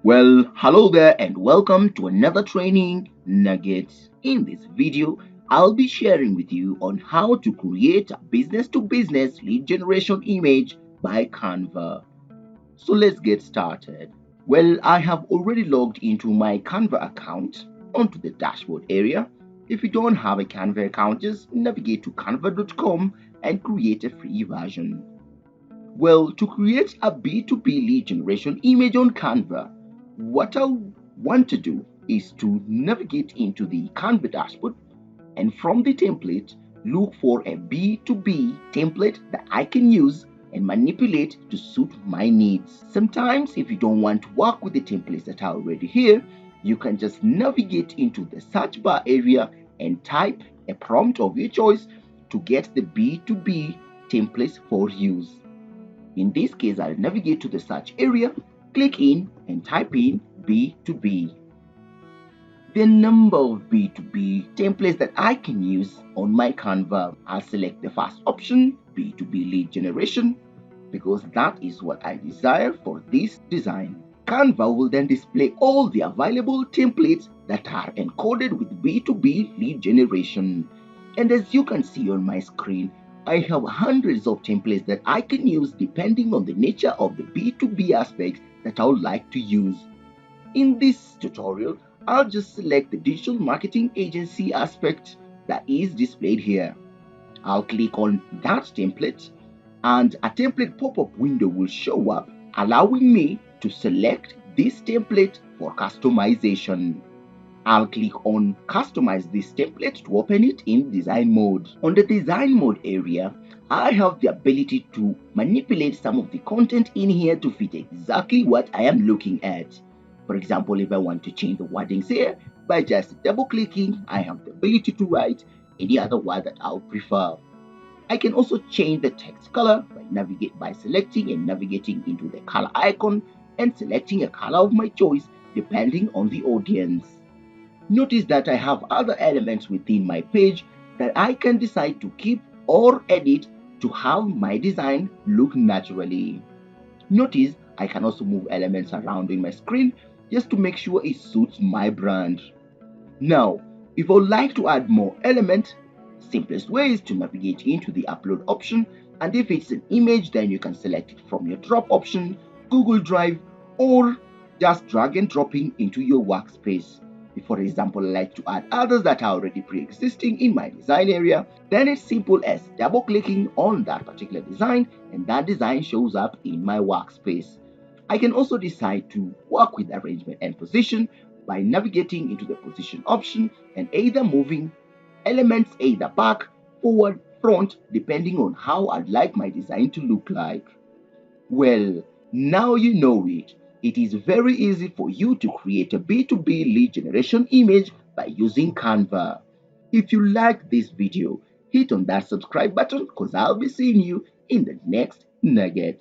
Well, hello there and welcome to another training nugget. In this video, I'll be sharing with you on how to create a business-to-business lead generation image by Canva. So let's get started. Well, I have already logged into my Canva account onto the dashboard area. If you don't have a Canva account, just navigate to canva.com and create a free version. Well, to create a B2B lead generation image on Canva, what I want to do is to navigate into the Canva dashboard and from the template, look for a B2B template that I can use and manipulate to suit my needs. Sometimes, if you don't want to work with the templates that are already here, you can just navigate into the search bar area and type a prompt of your choice to get the B2B templates for use. In this case, I'll navigate to the search area, click in and type in B2B. The number of B2B templates that I can use on my Canva. I'll select the first option, B2B lead generation, because that is what I desire for this design. Canva will then display all the available templates that are encoded with B2B lead generation. And as you can see on my screen, I have hundreds of templates that I can use depending on the nature of the B2B aspect that I would like to use. In this tutorial, I'll just select the digital marketing agency aspect that is displayed here. I'll click on that template and a template pop-up window will show up, allowing me to select this template for customization. I'll click on Customize this template to open it in design mode. On the design mode area, I have the ability to manipulate some of the content in here to fit exactly what I am looking at. For example, if I want to change the wordings here, by just double clicking, I have the ability to write any other word that I would prefer. I can also change the text color by selecting and navigating into the color icon and selecting a color of my choice depending on the audience. Notice that I have other elements within my page that I can decide to keep or edit to have my design look naturally. Notice I can also move elements around in my screen just to make sure it suits my brand. Now, if I would like to add more elements, simplest way is to navigate into the upload option, and if it's an image, then you can select it from your drop option, Google Drive, or just drag and dropping into your workspace. If, for example, I like to add others that are already pre-existing in my design area, then it's simple as double clicking on that particular design and that design shows up in my workspace. I can also decide to work with arrangement and position by navigating into the position option and either moving elements either back, forward, front, depending on how I'd like my design to look like. Well, now you know it. It is very easy for you to create a B2B lead generation image by using Canva. If you like this video, hit on that subscribe button because I'll be seeing you in the next nugget.